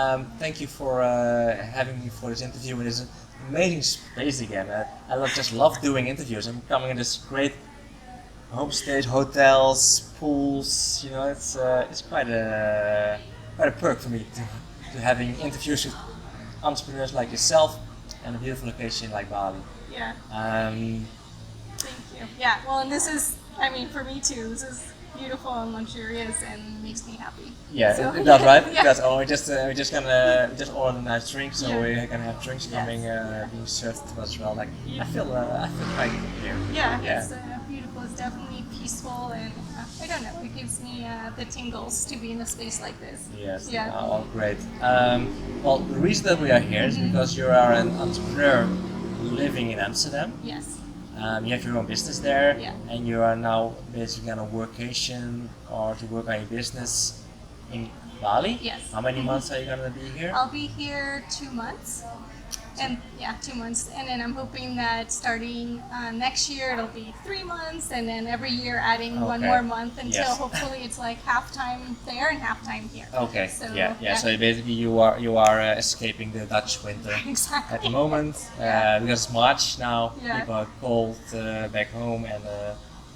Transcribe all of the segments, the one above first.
Thank you for having me for this interview in this amazing space again. Just love doing interviews. I'm coming in this great homestays, hotels, pools. You know, it's quite a perk for me to having interviews with entrepreneurs like yourself and a beautiful location like Bali. Yeah, Um, thank you. Yeah, well, and this is, I mean, for me too, this is beautiful and luxurious and makes me happy. yeah, So- it does, right? Yeah. Because we're just gonna just order a nice drink, so Yeah. we're gonna have drinks coming, being served to us as well. Like I feel quite good here. Yeah, Yeah. it's beautiful. It's definitely peaceful, and I don't know, it gives me the tingles to be in a space like this. Yes. Yeah. Oh, great. Well, the reason that we are here is because you are an entrepreneur living in Amsterdam. Yes. You have your own business there, Yeah. and you are now basically on a workation or to work on your business in Bali. Yes. How many months are you gonna be here? I'll be here 2 months. And yeah, 2 months. And then I'm hoping that starting next year it'll be 3 months, and then every year adding one Okay. more month until Yes. hopefully it's like half time there and half time here. Okay. So, yeah. yeah. So basically, you are escaping the Dutch winter Exactly. at the moment Yeah. because it's March now. Yeah. People are cold back home, and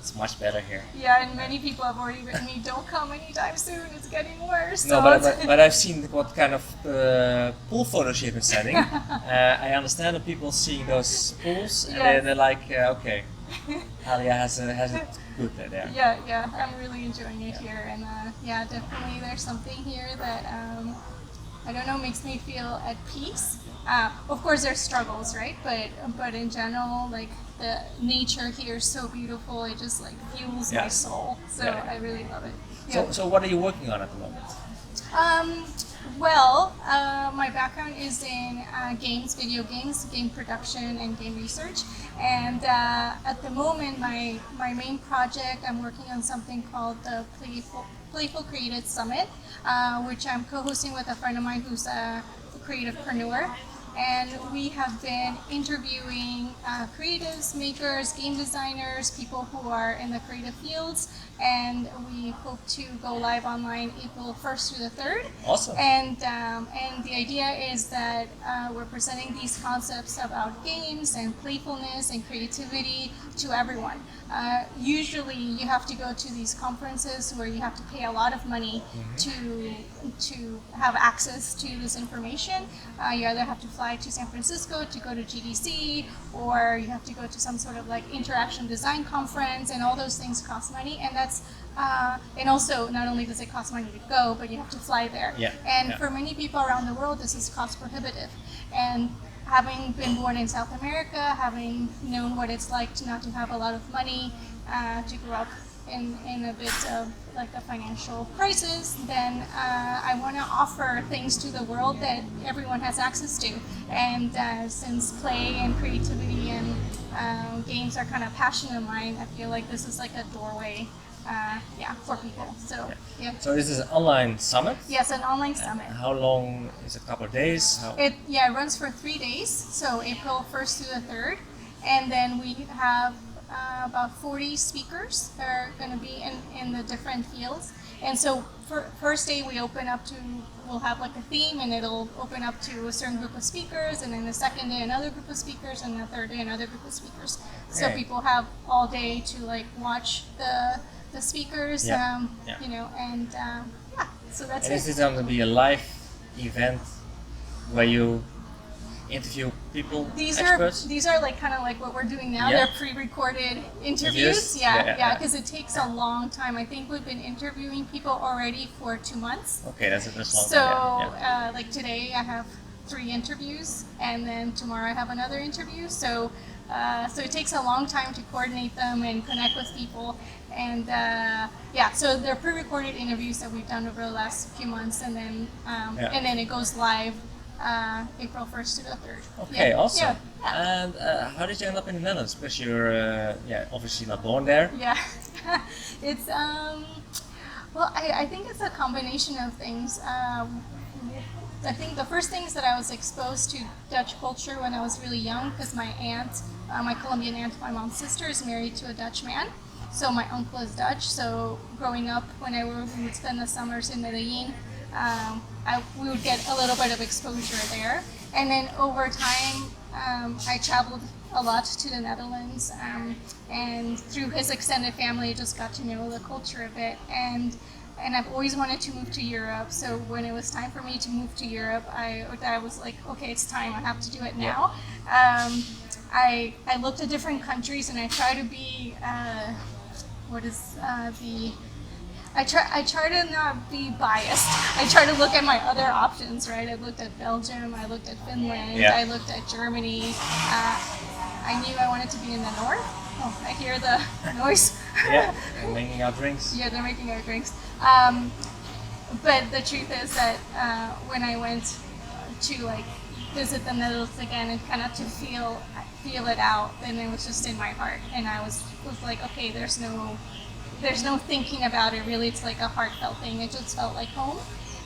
it's much better here. Yeah, and many people have already written me, don't come anytime soon, it's getting worse. No, So but I've seen what kind of pool photos you've been sending. I understand that people seeing those pools and Yes. they're like, okay, Alyea has it good there. yeah, I'm really enjoying it here, and yeah, definitely there's something here that I don't know, makes me feel at peace. Of course, there's struggles, right? But in general, like the nature here is so beautiful. It just like fuels Yeah. my soul. So Yeah. I really love it. So what are you working on at the moment? Well, my background is in games, video games, game production, and game research. And at the moment, my main project, I'm working on something called the Playful Creative Summit, which I'm co-hosting with a friend of mine who's a creativepreneur. And we have been interviewing creatives, makers, game designers, people who are in the creative fields, and we hope to go live online April 1st through the 3rd. Awesome. And the idea is that we're presenting these concepts about games and playfulness and creativity to everyone. Usually, you have to go to these conferences where you have to pay a lot of money to have access to this information. You either have to fly to San Francisco to go to GDC, or you have to go to some sort of like interaction design conference, and all those things cost money. And that's and also not only does it cost money to go, but you have to fly there. Yeah. And Yeah. for many people around the world, this is cost prohibitive. And having been born in South America, having known what it's like to not to have a lot of money, to grow up in a bit of like a financial crisis, then I want to offer things to the world that everyone has access to. And since play and creativity and games are kind of passion of mine, I feel like this is like a doorway, for people. So yeah. So this is an online summit. Yes, an online summit. How long is it? A couple of days? It runs for 3 days, so April 1st through the 3rd, and then we have about 40 speakers that are going to be in the different fields. And so for first day we'll have like a theme, and it'll open up to a certain group of speakers, and then the second day another group of speakers, and the third day another group of speakers. So Okay. people have all day to like watch the speakers, Yeah. you know, and so that's And it. is this going to be a live event where you interview people, experts? These are like kind of like what we're doing now. Yeah. They're pre-recorded interviews. Interviews? Yeah. Yeah, because it takes a long time. I think we've been interviewing people already for 2 months. Okay, that's long. So Yeah. like today I have 3 interviews, and then tomorrow I have another interview. So it takes a long time to coordinate them and connect with people. And so they're pre-recorded interviews that we've done over the last few months, and then it goes live April 1st to the 3rd. Okay, awesome. Yeah. And how did you end up in the Netherlands? Because you're obviously not born there. Yeah, it's well, I think it's a combination of things. I think the first thing is that I was exposed to Dutch culture when I was really young, because my aunt, my Colombian aunt, my mom's sister, is married to a Dutch man. So my uncle is Dutch. So growing up, when we would spend the summers in Medellin, we would get a little bit of exposure there. And then over time, I traveled a lot to the Netherlands, and through his extended family, I just got to know the culture a bit. And I've always wanted to move to Europe. So when it was time for me to move to Europe, I was like, okay, it's time. I have to do it now. I looked at different countries, and I try to be I try to not be biased. I try to look at my other options, right? I looked at Belgium, I looked at Finland, I looked at Germany. I knew I wanted to be in the north. Oh, I hear the noise. Yeah, they're making our drinks. Yeah, they're making our drinks. But the truth is that when I went to like visit the Netherlands again and kind of to feel it out, then it was just in my heart, and I was like, okay, there's no thinking about it really. It's like a heartfelt thing. It just felt like home,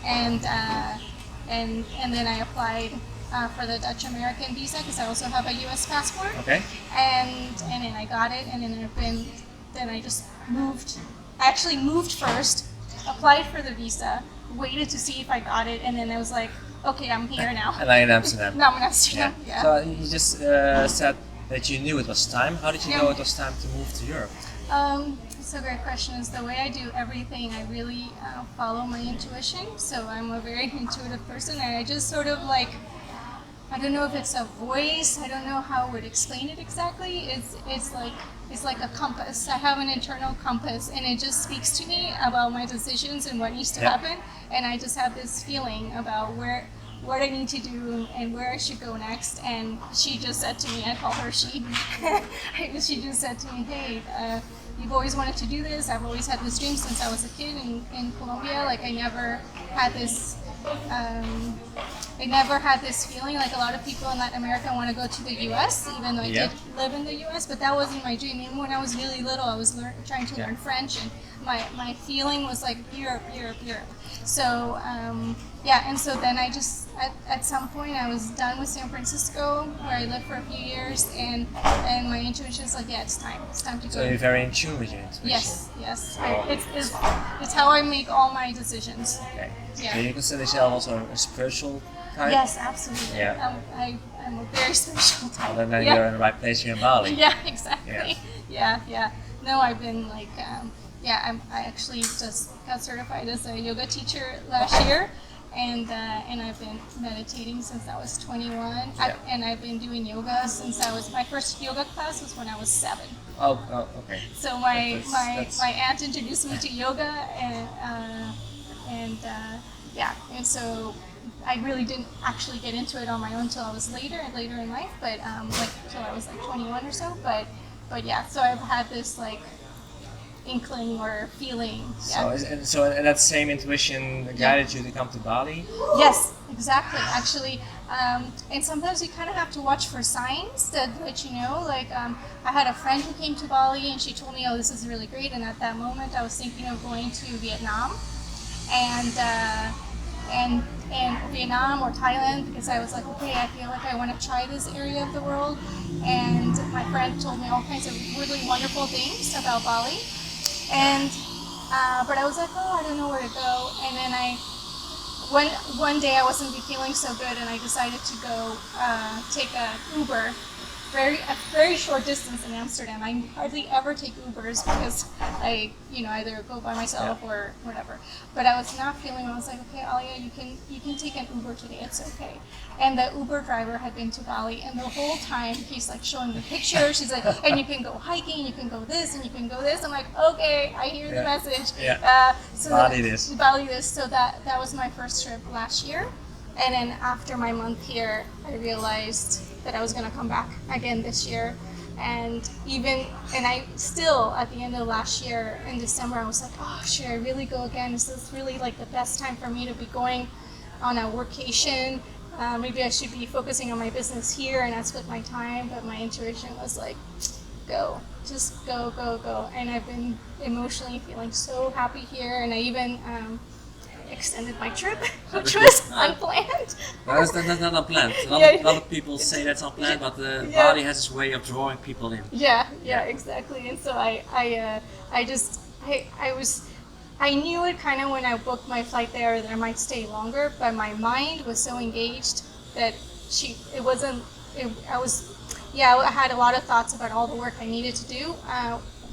and then I applied for the Dutch American visa because I also have a U.S. passport. Okay. And then I got it, and then I just moved. I actually moved first, applied for the visa, waited to see if I got it, and then I was like, okay, I'm here now. And I'm in Amsterdam. Now I'm in Amsterdam. Yeah. So you just said that you knew it was time. How did you know it was time to move to Europe? It's a great question. Is the way I do everything, I really follow my intuition. So I'm a very intuitive person, and I just sort of like, I don't know if it's a voice. I don't know how I would explain it exactly. It's like a compass. I have an internal compass, and it just speaks to me about my decisions and what needs to happen. And I just have this feeling about what I need to do and where I should go next. And she just said to me, I call her she. She just said to me, hey, you've always wanted to do this. I've always had this dream since I was a kid in Colombia. Like I never had this feeling. Like a lot of people in Latin America want to go to the U.S., even though I did live in the U.S., but that wasn't my dream. Even when I was really little, I was trying to learn French, and my feeling was like Europe. So and so then I just at some point I was done with San Francisco, where I lived for a few years, and my intuition is like, it's time to go. So you're very in tune with your intuition. Yes. It's how I make all my decisions. Okay. Yeah. So you consider yourself also a spiritual type? Yes, absolutely. Yeah. I'm a very spiritual type. Well, then you're in the right place here in Bali. Yeah, exactly. Yeah. No, I've been like, I actually just got certified as a yoga teacher last year, and I've been meditating since I was 21, and I've been doing yoga since my first yoga class was when I was 7. Oh, okay. So my aunt introduced me to yoga, and so I really didn't actually get into it on my own until I was later in life, but till I was like 21 or so. But yeah, so I've had this like inkling or feeling. Yeah. So that same intuition guided you to come to Bali? Yes, exactly. Actually, and sometimes you kind of have to watch for signs that let you know. Like I had a friend who came to Bali, and she told me, "Oh, this is really great." And at that moment, I was thinking of going to Vietnam, and Vietnam or Thailand, because I was like, okay, I feel like I want to try this area of the world. And my friend told me all kinds of really wonderful things about Bali. And but I was like, I don't know where to go. And then one day I wasn't feeling so good, and I decided to go take a Uber, a very short distance in Amsterdam. I hardly ever take Ubers because I either go by myself or whatever. But I was not feeling well. I was like, okay, Alyea, you can take an Uber today. It's okay. And the Uber driver had been to Bali, and the whole time he's like showing me pictures. He's like, and you can go hiking, you can go this, and you can go this. I'm like, okay, I hear the message. So Bali this. So that was my first trip last year. And then after my month here, I realized that I was going to come back again this year. And I still, at the end of last year, in December, I was like, oh, should I really go again? Is this really like the best time for me to be going on a workation? Maybe I should be focusing on my business here and not split my time. But my intuition was like, go, just go. And I've been emotionally feeling so happy here. And I even extended my trip, which was unplanned. That's not unplanned. A lot of people say that's unplanned, but Bali has its way of drawing people in. Yeah, exactly. And so I I knew it kind of when I booked my flight there that I might stay longer, but my mind was so engaged that it wasn't, I was, yeah, I had a lot of thoughts about all the work I needed to do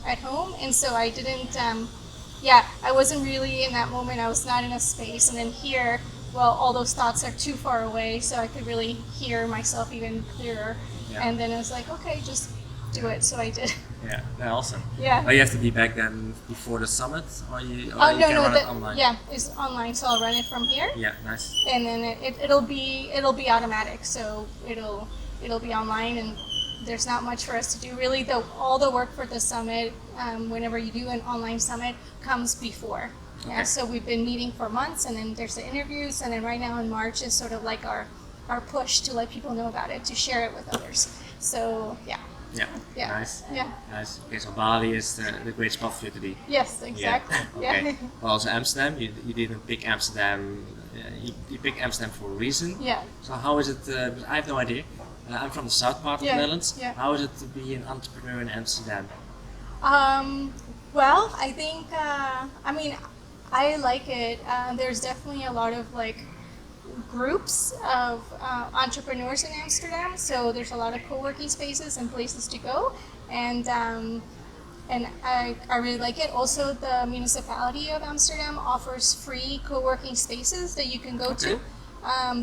at home, and so I didn't, I wasn't really in that moment, I was not in a space, and then here, well, all those thoughts are too far away, so I could really hear myself even clearer, and then I was like, okay, just do it, so I did. Yeah, awesome. Yeah. Oh, you have to be back then before the summit, or you No, can run it online? Yeah, it's online, so I'll run it from here. Yeah, nice. And then it'll be automatic, so it'll be online, and there's not much for us to do really. All the work for the summit, whenever you do an online summit, comes before. Okay. Yeah, so we've been meeting for months, and then there's the interviews, and then right now in March is sort of like our push to let people know about it, to share it with others. So yeah. Yeah. Nice. Yeah. Nice. Okay, so Bali is the great spot for you to be. Yes, exactly. Yeah. Okay. Well, also Amsterdam. You didn't pick Amsterdam. You picked Amsterdam for a reason. Yeah. So how is it? I have no idea. I'm from the south part of the Netherlands. Yeah. How is it to be an entrepreneur in Amsterdam? Well, I think I like it. There's definitely a lot of groups of entrepreneurs in Amsterdam, so there's a lot of co-working spaces and places to go, and I really like it. Also, the municipality of Amsterdam offers free co-working spaces that you can go to.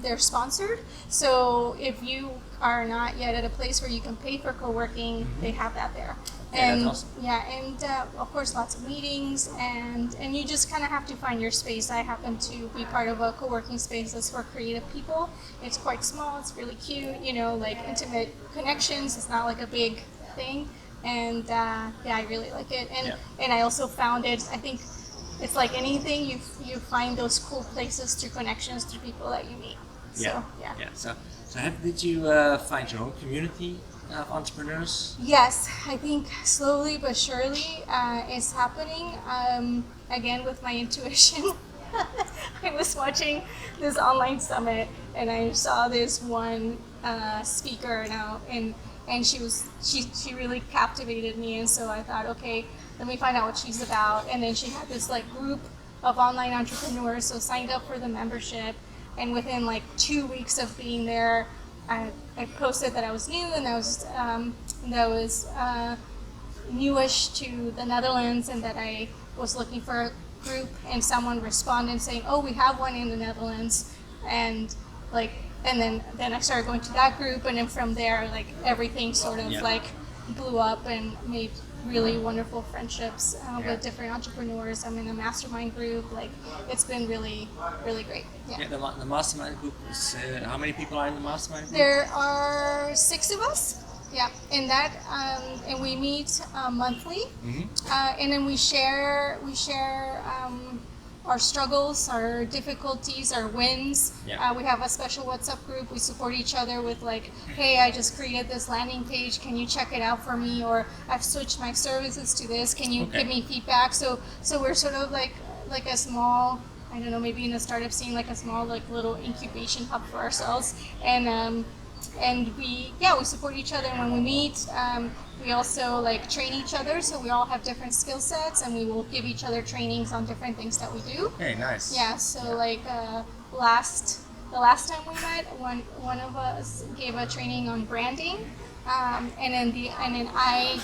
They're sponsored, so if you are not yet at a place where you can pay for co-working, they have that there. And that's awesome. Of course lots of meetings, and you just kind of have to find your space. I happen to be part of a co-working space that's for creative people. It's quite small, it's really cute, intimate connections. It's not like a big thing, and I really like it. And I also found it, I think it's like anything, you find those cool places through connections, through people that you meet. So did you find your own community of entrepreneurs? Yes, I think slowly but surely it's happening. Again, with my intuition, I was watching this online summit and I saw this one speaker now, and she really captivated me, and so I thought, okay, let me find out what she's about. And then she had this group of online entrepreneurs, so signed up for the membership, and within 2 weeks of being there, I posted that I was new and that was newish to the Netherlands, and that I was looking for a group, and someone responded saying, oh, we have one in the Netherlands, and then I started going to that group, and then from there everything sort of blew up and made really wonderful friendships with different entrepreneurs. I'm in a Mastermind Group. It's been really, really great. Yeah. The Mastermind Group is, how many people are in the Mastermind Group? There are 6 of us. Yeah, in that, and we meet monthly, and then we share our struggles, our difficulties, our wins. Yeah. We have a special WhatsApp group. We support each other with hey, I just created this landing page. Can you check it out for me? Or I've switched my services to this. Can you give me feedback? So we're sort of like a small, I don't know, maybe in the startup scene, a small little incubation hub for ourselves. And we support each other, and when we meet, we also train each other, so we all have different skill sets, and we will give each other trainings on different things that we do. Okay, nice. Yeah, so the last time we met, one of us gave a training on branding, and then I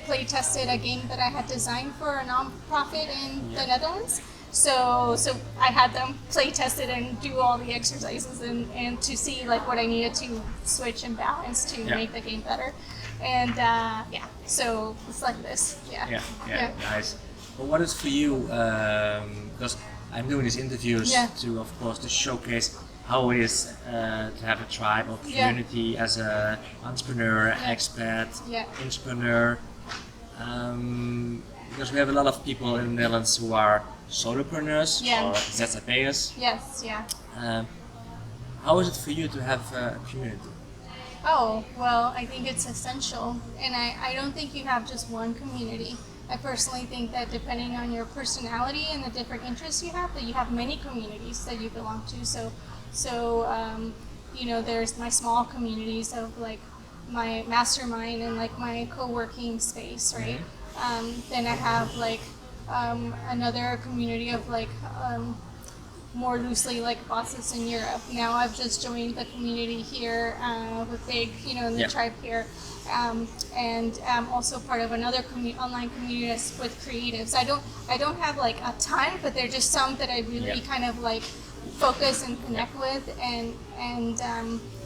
play tested a game that I had designed for a nonprofit in the Netherlands. So I had them play test it and do all the exercises and to see what I needed to switch and balance to make the game better. And so it's like this. Yeah. Nice. But what is for you, because I'm doing these interviews to, of course, to showcase how it is to have a tribe or community as an entrepreneur, expat, entrepreneur. Because we have a lot of people in the Netherlands who are solopreneurs or ZZP'ers. Yes, yeah. How is it for you to have a community? Oh, well, I think it's essential. And I don't think you have just one community. I personally think that depending on your personality and the different interests you have, that you have many communities that you belong to. So there's my small communities of my mastermind and my co-working space, right? Then I have another community of like more loosely like bosses in Europe. Now I've just joined the community here with Big, in the tribe here. And I'm also part of another online community that's with creatives. I don't have like a ton, but they're just some that I really kind of like focus and connect with, and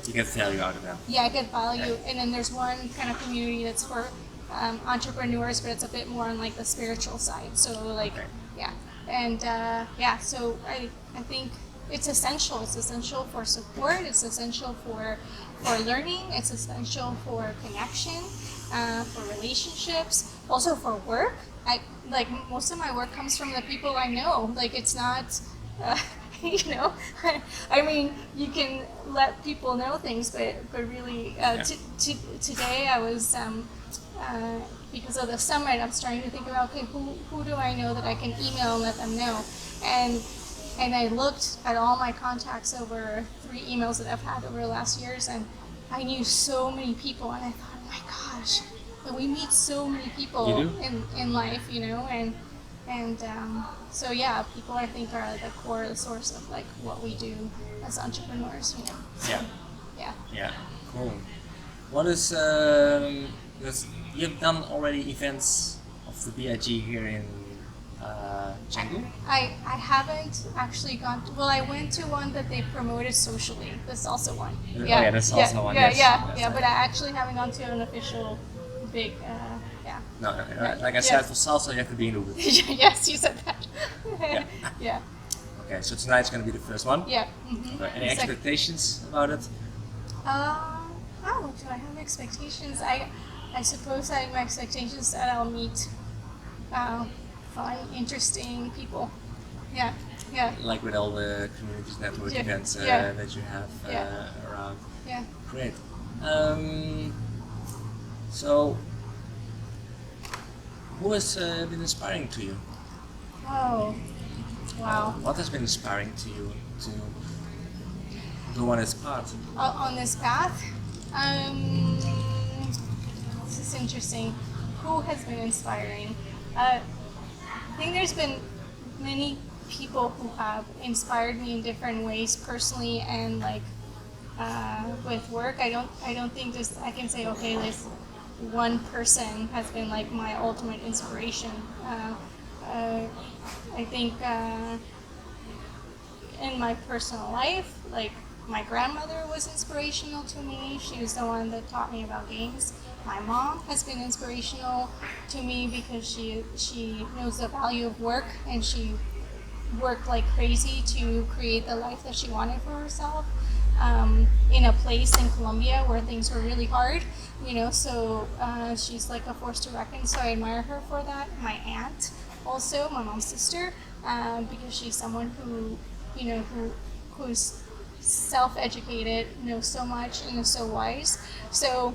you get value out of them. Yeah, I get value. And then there's one kind of community that's for entrepreneurs, but it's a bit more on like the spiritual side. So like and so I think it's essential. It's essential for support. It's essential for learning. It's essential for connection, for relationships, also for work. I like most of my work comes from the people I know. Like it's not, I mean, you can let people know things, but really, today I was. Because of the summit, I'm starting to think about, okay, who do I know that I can email and let them know? And I looked at all my contacts over 3 emails that I've had over the last years, and I knew so many people, and I thought, oh my gosh, we meet so many people in life, and so yeah, people I think are the core, the source of like what we do as entrepreneurs, So, yeah, cool. What is because you've done already events of the BIG here in Chengdu? I haven't actually gone to, well, I went to one that they promoted socially. That's also one. That's also one. But I actually haven't gone to an official big, No, like I said, for salsa you have to be in Uber. Yes, you said that. Yeah. Okay, so tonight's going to be the first one? Yeah. Mm-hmm. Okay, any expectations about it? Do I have expectations? I suppose I have my expectations that I'll meet fun, interesting people. Yeah. Like with all the communities network events that you have around. Yeah. Great. So, who has been inspiring to you? Oh, wow. What has been inspiring to you to go on this path? On this path? This is interesting. Who has been inspiring? I think there's been many people who have inspired me in different ways, personally and like with work. I don't think I can say, okay, this one person has been like my ultimate inspiration. I think in my personal life, like my grandmother was inspirational to me. She was the one that taught me about games. My mom has been inspirational to me because she knows the value of work, and she worked like crazy to create the life that she wanted for herself in a place in Colombia where things were really hard, so she's like a force to reckon, so I admire her for that. My aunt also, my mom's sister, because she's someone who's self-educated, knows so much, and is so wise. So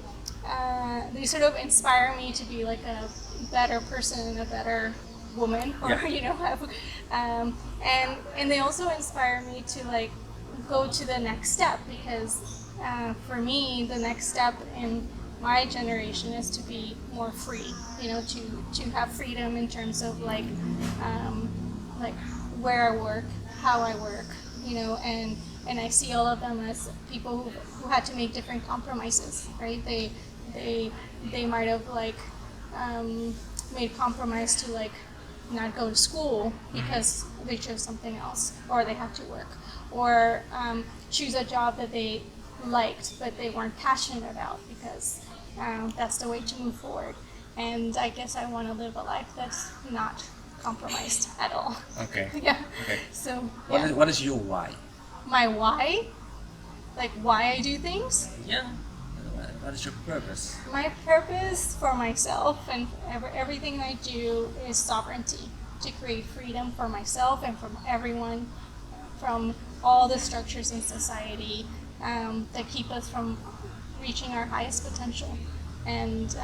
they sort of inspire me to be like a better person and a better woman, or and they also inspire me to like go to the next step, because for me the next step in my generation is to be more free, to have freedom in terms of like where I work, how I work, and I see all of them as people who had to make different compromises, right? They might have like made compromise to like not go to school because they chose something else, or they had to work, or choose a job that they liked but they weren't passionate about because that's the way to move forward. And I guess I want to live a life that's not compromised at all. Okay. Yeah. Okay. So what is your why? My why? Like why I do things? Yeah. What is your purpose? My purpose for myself and everything I do is sovereignty, to create freedom for myself and from everyone, from all the structures in society that keep us from reaching our highest potential. And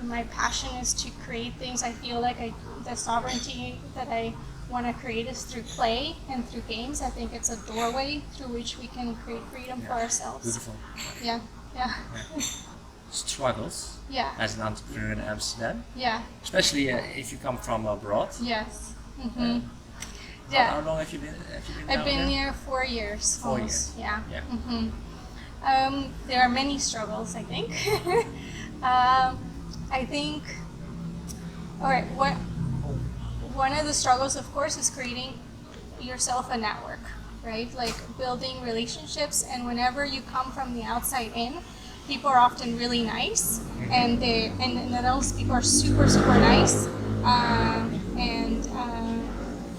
my passion is to create things. I feel like the sovereignty that I want to create is through play and through games. I think it's a doorway through which we can create freedom for ourselves. Beautiful. Yeah. struggles Yeah. as an entrepreneur in Amsterdam, Yeah. especially if you come from abroad. Yes. How long have you been? I've down been there? here 4 years. 4 almost. years. Yeah. Yeah. There are many struggles, I think. I think. All right. One of the struggles, of course, is creating yourself a network, right? Like building relationships, and whenever you come from the outside in, people are often really nice, and the Netherlands people are super nice, and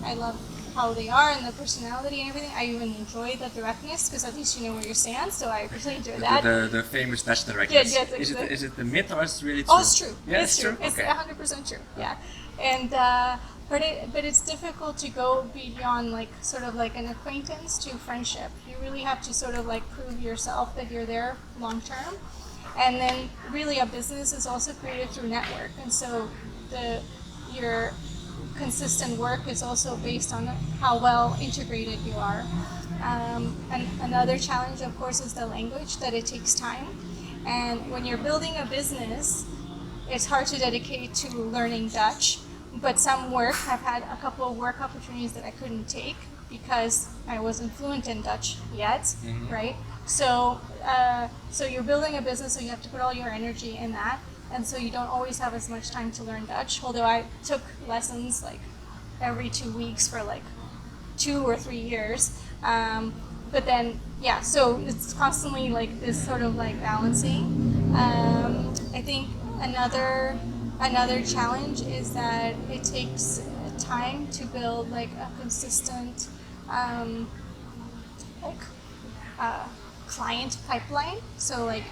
I love how they are and the personality and everything. I even enjoy the directness because at least you know where you stand. So I really enjoy that. The famous Dutch directness. Yes, Is it the myth or is it really true? Oh, it's true. Yeah, it's true. It's Okay. 100% true. Yeah, and but it's difficult to go beyond like sort of like an acquaintance to friendship. You really have to sort of like prove yourself that you're there long term, and then really a business is also created through network, and so your consistent work is also based on how well integrated you are. And another challenge, of course, is the language, that it takes time. And when you're building a business, it's hard to dedicate to learning Dutch. But I've had a couple of work opportunities that I couldn't take because I wasn't fluent in Dutch yet, right? So you're building a business, so you have to put all your energy in that. And so you don't always have as much time to learn Dutch, although I took lessons like every 2 weeks for like 2 or 3 years. But then, yeah, so it's constantly like this sort of like balancing. I think another challenge is that it takes time to build like a consistent client pipeline. So like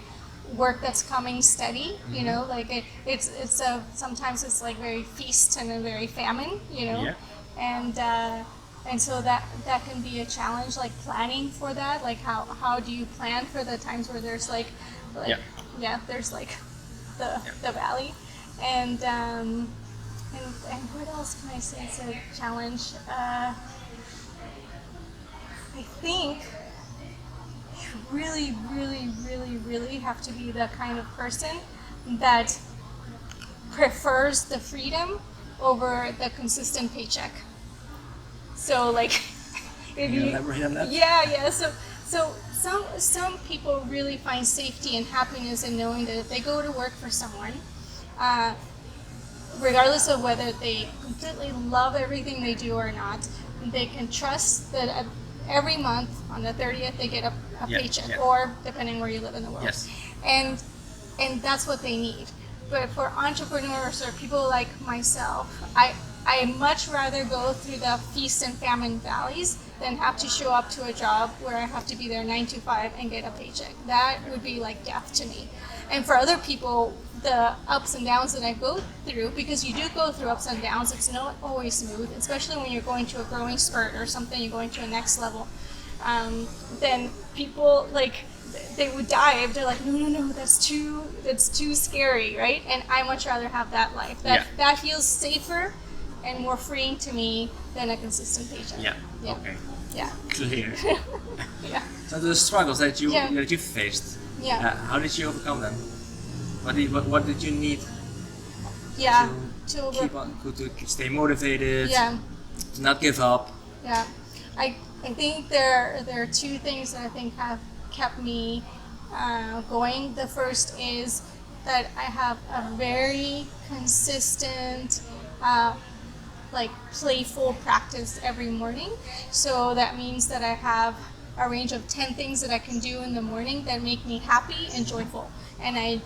work that's coming steady, you know, like it's sometimes it's like very feast and a very famine, you know, and so that can be a challenge, like planning for that, like how do you plan for the times where there's there's like the valley, and what else can I say is a challenge? I think really, really, really, really have to be the kind of person that prefers the freedom over the consistent paycheck. So like, if you elaborate on that? Yeah. So some people really find safety and happiness in knowing that if they go to work for someone, regardless of whether they completely love everything they do or not, they can trust that every month on the 30th they get a paycheck, or depending where you live in the world. Yes. And that's what they need. But for entrepreneurs or people like myself, I much rather go through the feast and famine valleys than have to show up to a job where I have to be there 9 to 5 and get a paycheck. That would be like death to me. And for other people, the ups and downs that I go through, because you do go through ups and downs, it's not always smooth, especially when you're going to a growing spurt or something, you're going to a next level. Then people like, they would die if they're like, no, that's too scary, right? And I much rather have that life. That feels safer and more freeing to me than a consistent paycheck. Yeah. Okay. Yeah. Clear. Yeah. So the struggles that you faced. Yeah. How did you overcome them? What did you need? Yeah. To stay motivated. Yeah. To not give up. Yeah. I think there are two things that I think have kept me going. The first is that I have a very consistent like playful practice every morning. So that means that I have a range of 10 things that I can do in the morning that make me happy and joyful. And I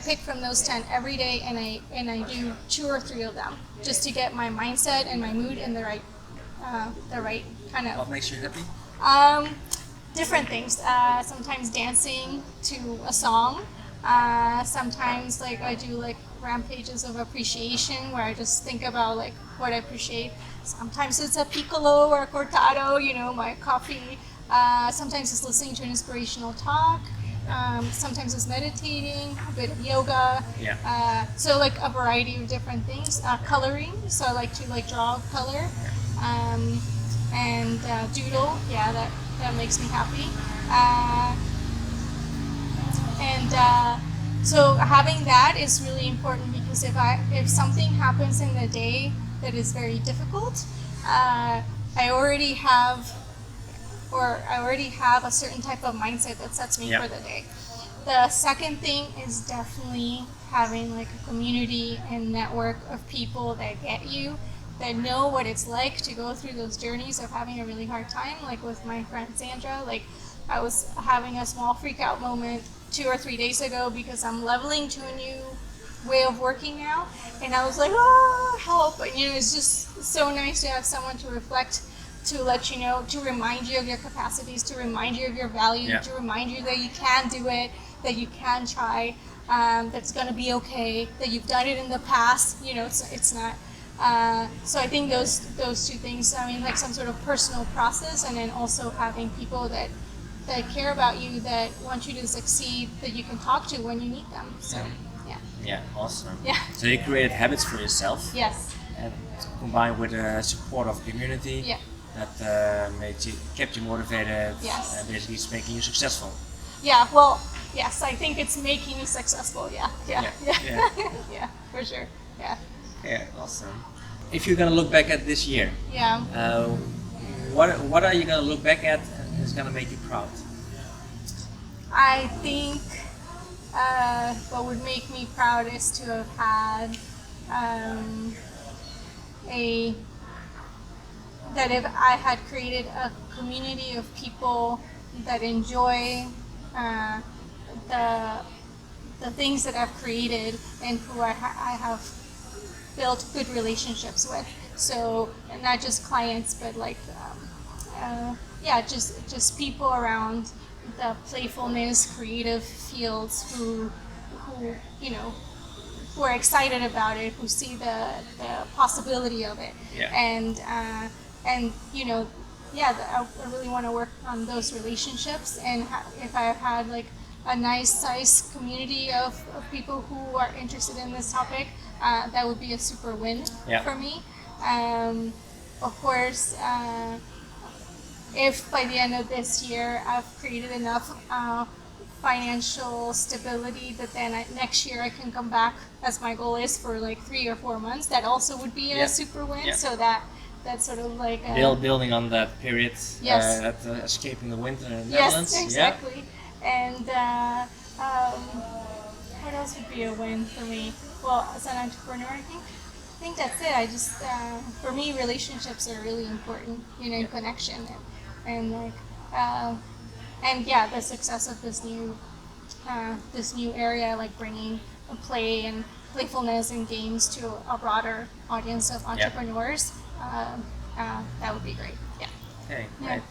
pick from those 10 every day, and I do 2 or 3 of them just to get my mindset and my mood in the right kind of. What makes you happy? Different things. Sometimes dancing to a song. Sometimes like I do like rampages of appreciation where I just think about like what I appreciate. Sometimes it's a piccolo or a cortado, you know, my coffee. Sometimes it's listening to an inspirational talk. Sometimes it's meditating, a bit of yoga. Yeah. So like a variety of different things. Coloring, so I like to like draw color. And doodle, that makes me happy. So having that is really important because if something happens in the day that is very difficult, I already have a certain type of mindset that sets me for the day. The second thing is definitely having like a community and network of people that get you, that know what it's like to go through those journeys of having a really hard time. Like with my friend Sandra, like I was having a small freak out moment 2 or 3 days ago because I'm leveling to a new way of working now, and I was like, oh, help. But it's just so nice to have someone to reflect, to let you know, to remind you of your capacities, to remind you of your value, to remind you that you can do it, that you can try, that's going to be okay, that you've done it in the past. It's not. So I think those two things. I mean, like some sort of personal process, and then also having people that care about you, that want you to succeed, that you can talk to when you need them. So yeah. Yeah, awesome. Yeah. So you created habits for yourself. Yes. And combined with the support of the community. Yeah. That kept you motivated. Yes. And basically it's making you successful. Yeah. Well, yes, I think it's making me successful. Yeah. Yeah. Yeah, for sure. Yeah. Yeah, awesome. If you're gonna look back at this year, Yeah. What are you gonna look back at and is gonna make you proud? I think what would make me proud is to have had that if I had created a community of people that enjoy the things that I've created and who I have built good relationships with. So not just clients, but like just people around the playfulness, creative fields who are excited about it, who see the possibility of it, and I really want to work on those relationships, and if I had like a nice size community of people who are interested in this topic, that would be a super win for me. Of course, if by the end of this year I've created enough financial stability that then next year I can come back, as my goal is, for like 3 or 4 months, that also would be a super win. So that's sort of like building on that period. Escaping the winter in the Netherlands. Yes, exactly. And what else would be a win for me? Well, as an entrepreneur, I think that's it. I just for me, relationships are really important. Connection and like the success of this new area, like bringing play and playfulness and games to a broader audience of entrepreneurs. That would be great. Yeah. Okay, great.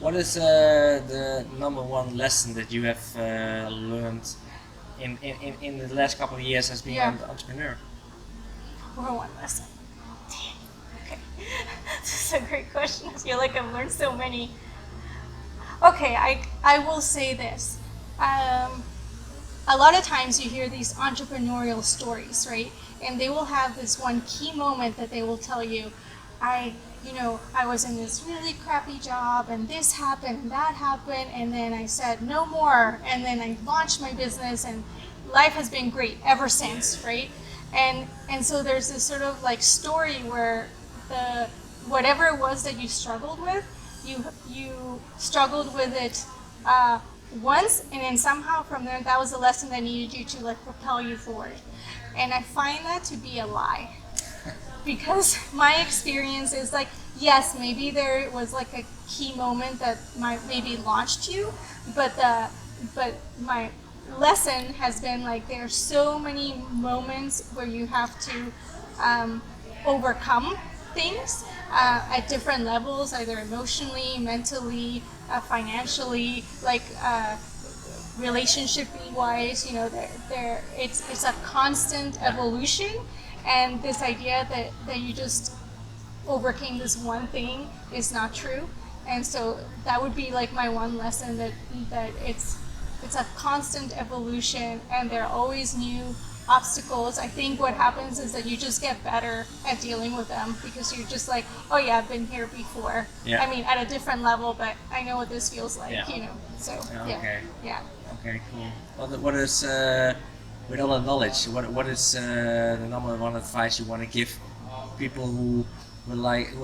What is the number one lesson that you have learned in the last couple of years as being an entrepreneur? Number one lesson. Damn. Okay. This is a great question. I feel like I've learned so many. Okay, I will say this. A lot of times you hear these entrepreneurial stories, right? And they will have this one key moment that they will tell you, I was in this really crappy job and this happened and that happened, and then I said no more, and then I launched my business and life has been great ever since, right? And so there's this sort of like story where whatever it was that you struggled with, you struggled with it once, and then somehow from there that was the lesson that needed you to like propel you forward. And I find that to be a lie. Because my experience is like, yes, maybe there was like a key moment that maybe launched you, but my lesson has been like there are so many moments where you have to overcome things at different levels, either emotionally, mentally, financially, like relationship-wise. It's a constant evolution. And this idea that you just overcame this one thing is not true. And so that would be like my one lesson, that it's a constant evolution and there are always new obstacles. I think what happens is that you just get better at dealing with them because you're just like, oh yeah, I've been here before. I mean, at a different level, but I know what this feels like, So, Okay. yeah. Okay, cool. What is with all the knowledge, what is the number one advice you want to give people who were like,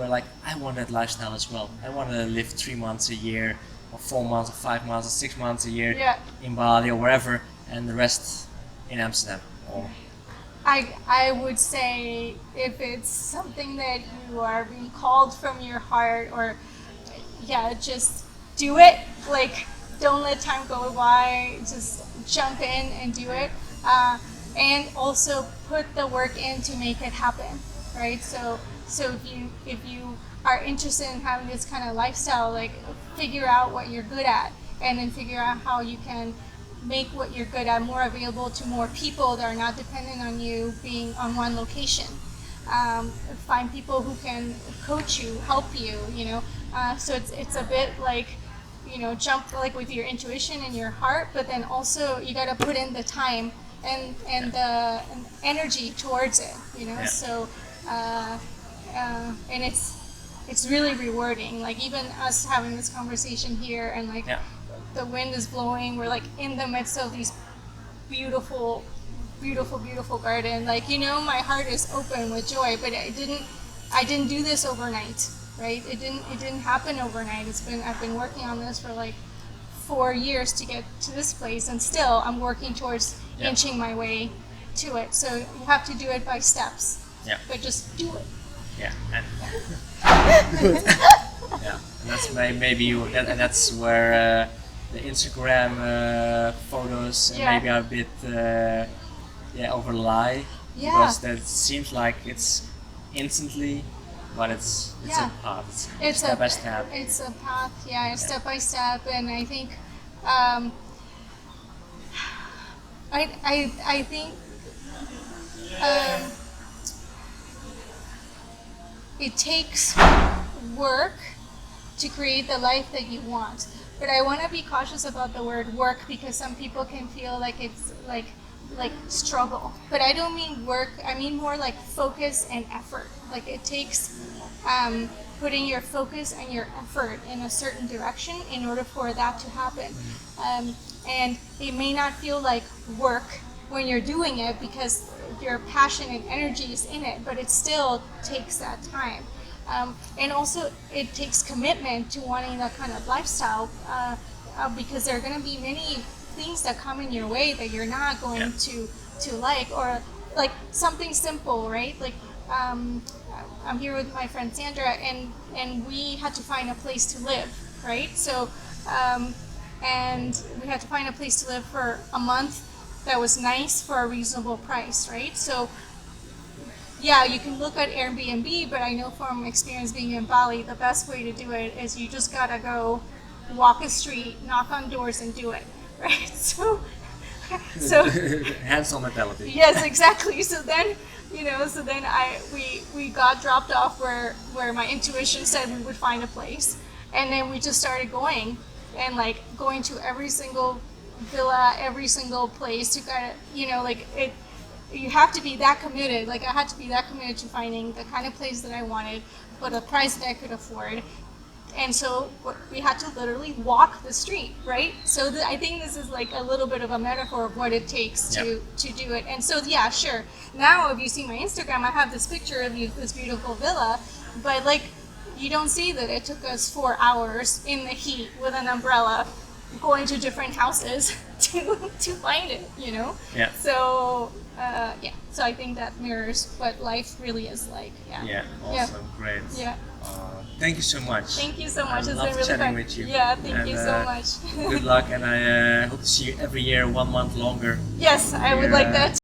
I want that lifestyle as well. I want to live 3 months a year, or 4 months, or 5 months, or 6 months a year Yeah. in Bali or wherever, and the rest in Amsterdam. Or I would say if it's something that you are being called from your heart, or yeah, just do it. Like, don't let time go by. Just jump in and do it, and also put the work in to make it happen. Right. So if you are interested in having this kind of lifestyle, like, figure out what you're good at, and then figure out how you can make what you're good at more available to more people that are not dependent on you being on one location. Find people who can coach you, help you, so it's a bit like, jump like with your intuition and your heart, but then also you got to put in the time and the energy towards it, Yeah. so and it's really rewarding, like even us having this conversation here, and like Yeah. the wind is blowing, we're like in the midst of these beautiful garden, like, my heart is open with joy, but I didn't do this overnight, right? It didn't happen overnight. I've been working on this for like 4 years to get to this place, and still I'm working towards Yeah. inching my way to it. So you have to do it by steps, Yeah. but just do it. Yeah, and yeah, and that's maybe and that's where the Instagram photos Yeah. maybe are a bit overlie, Yeah. because that seems like it's instantly, but it's Yeah. a path. It's It's step by step. It's a path, yeah, it's step by step, and I think, I think, it takes work to create the life that you want. But I want to be cautious about the word work, because some people can feel like it's like struggle. But I don't mean work. I mean more like focus and effort. Like, it takes putting your focus and your effort in a certain direction in order for that to happen. And it may not feel like work when you're doing it, because your passion and energy is in it, but it still takes that time. And also, it takes commitment to wanting that kind of lifestyle, because there are going to be many things that come in your way that you're not going Yeah. to like, or like something simple, right? Like, I'm here with my friend Sandra, and we had to find a place to live, right? So, and we had to find a place to live for a month that was nice for a reasonable price, right? So, yeah, you can look at Airbnb, but I know from experience being in Bali, the best way to do it is you just gotta go walk a street, knock on doors, and do it, right? So Hands-on mentality. yes, exactly. So then, we got dropped off where my intuition said we would find a place, and then we just started going, and like going to every single villa, every single place. You gotta, you have to be that committed. Like, I had to be that committed to finding the kind of place that I wanted, for the price that I could afford. And so we had to literally walk the street, right? So I think this is like a little bit of a metaphor of what it takes to do it. And so, yeah, sure. Now, if you see my Instagram, I have this picture of this beautiful villa, but like, you don't see that it took us 4 hours in the heat with an umbrella, going to different houses to find it, Yeah. So, so I think that mirrors what life really is like. Yeah. Awesome. Great. Yeah. Thank you so much. Thank you so much. I It's loved been really chatting fun. with you. Yeah, thank you And, so much. Good luck, and I hope to see you every year 1 month longer. Yes, I would like that.